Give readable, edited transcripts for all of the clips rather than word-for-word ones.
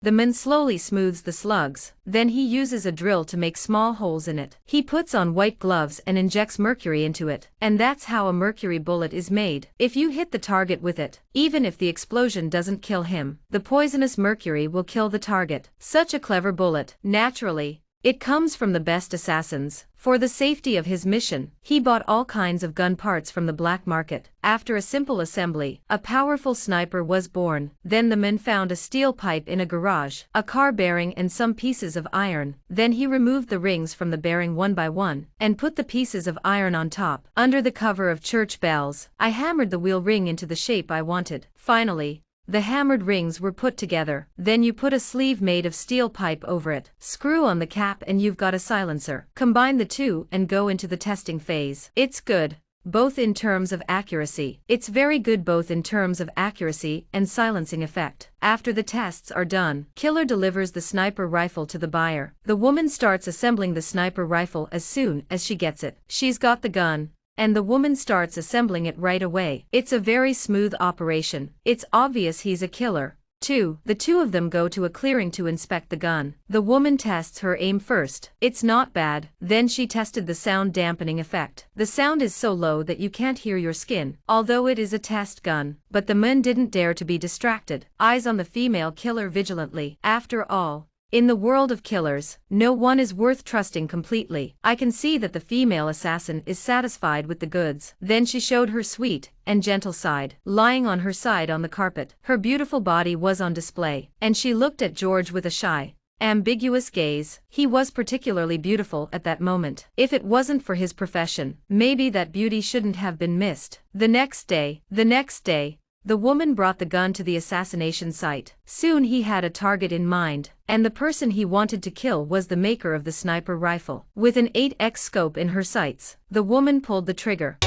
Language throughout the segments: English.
The man slowly smooths the slugs, then he uses a drill to make small holes in it. He puts on white gloves and injects mercury into it, and that's how a mercury bullet is made. If you hit the target with it, even if the explosion doesn't kill him, the poisonous mercury will kill the target. Such a clever bullet. Naturally, it comes from the best assassins. For the safety of his mission, he bought all kinds of gun parts from the black market. After a simple assembly, a powerful sniper was born. Then the man found a steel pipe in a garage, a car bearing and some pieces of iron. Then he removed the rings from the bearing one by one, and put the pieces of iron on top. Under the cover of church bells, I hammered the wheel ring into the shape I wanted. Finally, the hammered rings were put together. Then you put a sleeve made of steel pipe over it. Screw on the cap and you've got a silencer. Combine the two and go into the testing phase. It's good, both in terms of accuracy. It's very good both in terms of accuracy and silencing effect. After the tests are done, killer delivers the sniper rifle to the buyer. The woman starts assembling the sniper rifle as soon as she gets it. She's got the gun, and the woman starts assembling it right away. It's a very smooth operation. It's obvious he's a killer, too. The two of them go to a clearing to inspect the gun. The woman tests her aim first. It's not bad. Then she tested the sound dampening effect. The sound is so low that you can't hear your skin, although it is a test gun. But the man didn't dare to be distracted. Eyes on the female killer vigilantly. After all, in the world of killers, no one is worth trusting completely. I can see that the female assassin is satisfied with the goods. Then she showed her sweet and gentle side, lying on her side on the carpet. Her beautiful body was on display, and she looked at George with a shy, ambiguous gaze. He was particularly beautiful at that moment. If it wasn't for his profession, maybe that beauty shouldn't have been missed. The next day, the woman brought the gun to the assassination site. Soon he had a target in mind, and the person he wanted to kill was the maker of the sniper rifle. With an 8x scope in her sights, the woman pulled the trigger.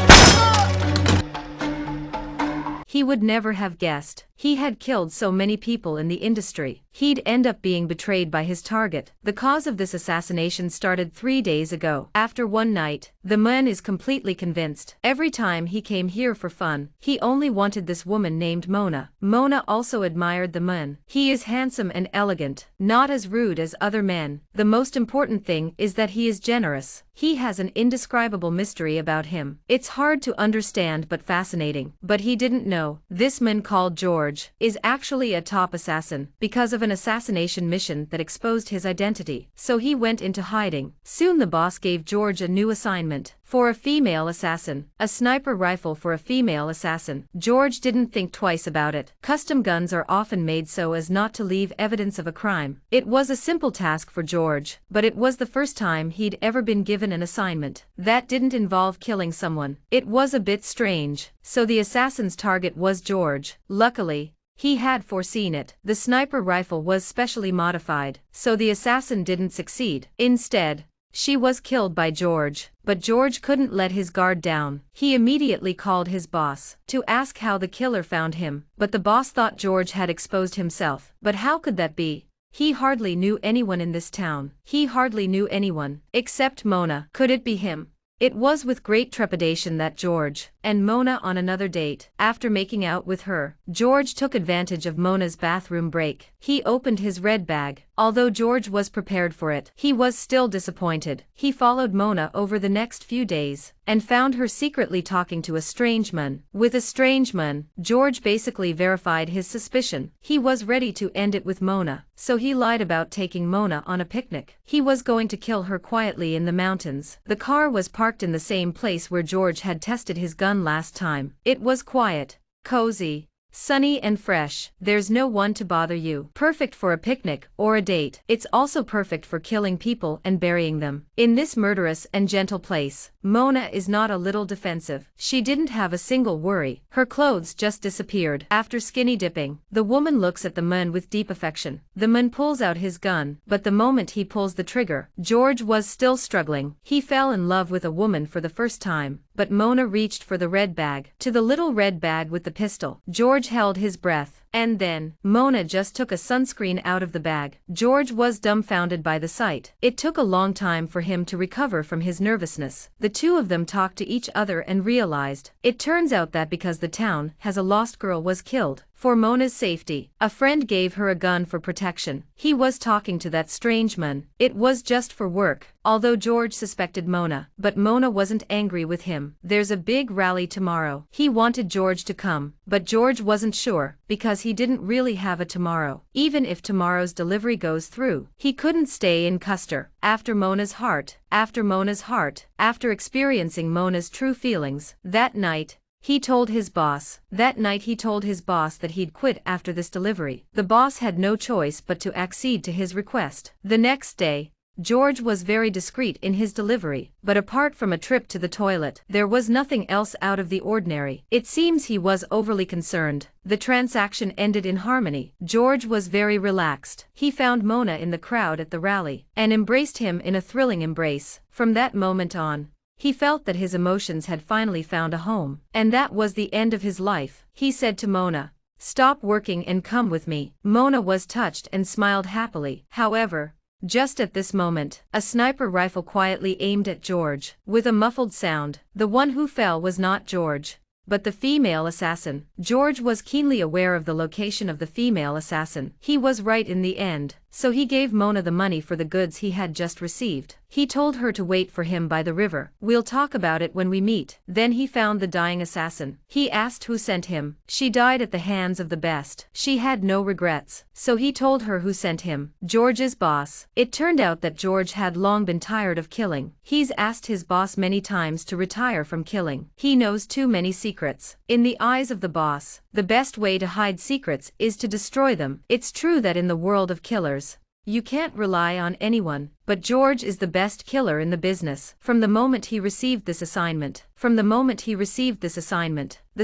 He would never have guessed. He had killed so many people in the industry. He'd end up being betrayed by his target. The cause of this assassination started 3 days ago. After one night, the man is completely convinced. Every time he came here for fun, he only wanted this woman named Mona. Mona also admired the man. He is handsome and elegant, not as rude as other men. The most important thing is that he is generous. He has an indescribable mystery about him. It's hard to understand but fascinating. But he didn't know. This man called George is actually a top assassin because of an assassination mission that exposed his identity. So he went into hiding. Soon the boss gave George a new assignment. For a female assassin, a sniper rifle for a female assassin. George didn't think twice about it. Custom guns are often made so as not to leave evidence of a crime. It was a simple task for George, but it was the first time he'd ever been given an assignment that didn't involve killing someone. It was a bit strange. So the assassin's target was George. Luckily, he had foreseen it. The sniper rifle was specially modified, so the assassin didn't succeed. Instead, she was killed by George. But George couldn't let his guard down. He immediately called his boss to ask how the killer found him. But the boss thought George had exposed himself. But how could that be? He hardly knew anyone in this town. He hardly knew anyone except Mona. Could it be him? It was with great trepidation that George and Mona on another date. After making out with her, George took advantage of Mona's bathroom break. He opened his red bag. Although George was prepared for it, he was still disappointed. He followed Mona over the next few days and found her secretly talking to a strange man. With a strange man, George basically verified his suspicion. He was ready to end it with Mona, so he lied about taking Mona on a picnic. He was going to kill her quietly in the mountains. The car was parked in the same place where George had tested his gun last time. It was quiet, cozy, sunny and fresh. There's no one to bother you. Perfect for a picnic or a date. It's also perfect for killing people and burying them. In this murderous and gentle place, Mona is not a little defensive. She didn't have a single worry. Her clothes just disappeared. After skinny dipping, the woman looks at the man with deep affection. The man pulls out his gun, but the moment he pulls the trigger, George was still struggling. He fell in love with a woman for the first time, but Mona reached for the red bag. To the little red bag with the pistol, George held his breath. And then, Mona just took a sunscreen out of the bag. George was dumbfounded by the sight. It took a long time for him to recover from his nervousness. The two of them talked to each other and realized. It turns out that because the town has a lost girl was killed, For Mona's safety, a friend gave her a gun for protection. He was talking to that strange man. It was just for work, although George suspected Mona. But Mona wasn't angry with him. There's a big rally tomorrow. He wanted George to come, but George wasn't sure, because he didn't really have a tomorrow. Even if tomorrow's delivery goes through, he couldn't stay in Custer. After Mona's heart, after experiencing Mona's true feelings, that night, he told his boss that he'd quit after this delivery. The boss had no choice but to accede to his request. The next day, George was very discreet in his delivery, but apart from a trip to the toilet, there was nothing else out of the ordinary. It seems he was overly concerned. The transaction ended in harmony. George was very relaxed. He found Mona in the crowd at the rally, and embraced him in a thrilling embrace. From that moment on, he felt that his emotions had finally found a home, and that was the end of his life. He said to Mona, "Stop working and come with me." Mona was touched and smiled happily. However, just at this moment, a sniper rifle quietly aimed at George. With a muffled sound, the one who fell was not George, but the female assassin. George was keenly aware of the location of the female assassin. He was right in the end, so he gave Mona the money for the goods he had just received. He told her to wait for him by the river. "We'll talk about it when we meet." Then he found the dying assassin. He asked who sent him. She died at the hands of the best. She had no regrets, so he told her who sent him. George's boss. It turned out that George had long been tired of killing. He's asked his boss many times to retire from killing. He knows too many secrets. In the eyes of the boss, the best way to hide secrets is to destroy them. It's true that in the world of killers, you can't rely on anyone, but George is the best killer in the business. From the moment he received this assignment, the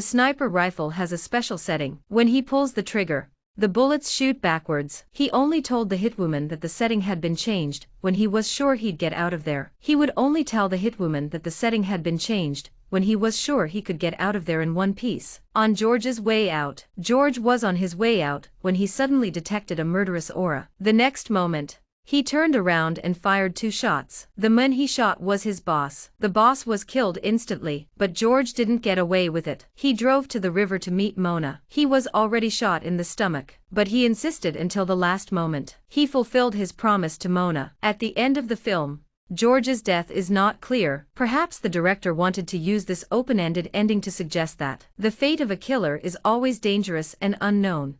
sniper rifle has a special setting. When he pulls the trigger, the bullets shoot backwards. He only told the hitwoman that the setting had been changed when he was sure he'd get out of there. He would only tell the hitwoman that the setting had been changed when he was sure he could get out of there in one piece. On George's way out, George was on his way out when he suddenly detected a murderous aura. The next moment, he turned around and fired 2 shots. The man he shot was his boss. The boss was killed instantly, but George didn't get away with it. He drove to the river to meet Mona. He was already shot in the stomach, but he insisted until the last moment. He fulfilled his promise to Mona. At the end of the film, George's death is not clear. Perhaps the director wanted to use this open-ended ending to suggest that the fate of a killer is always dangerous and unknown.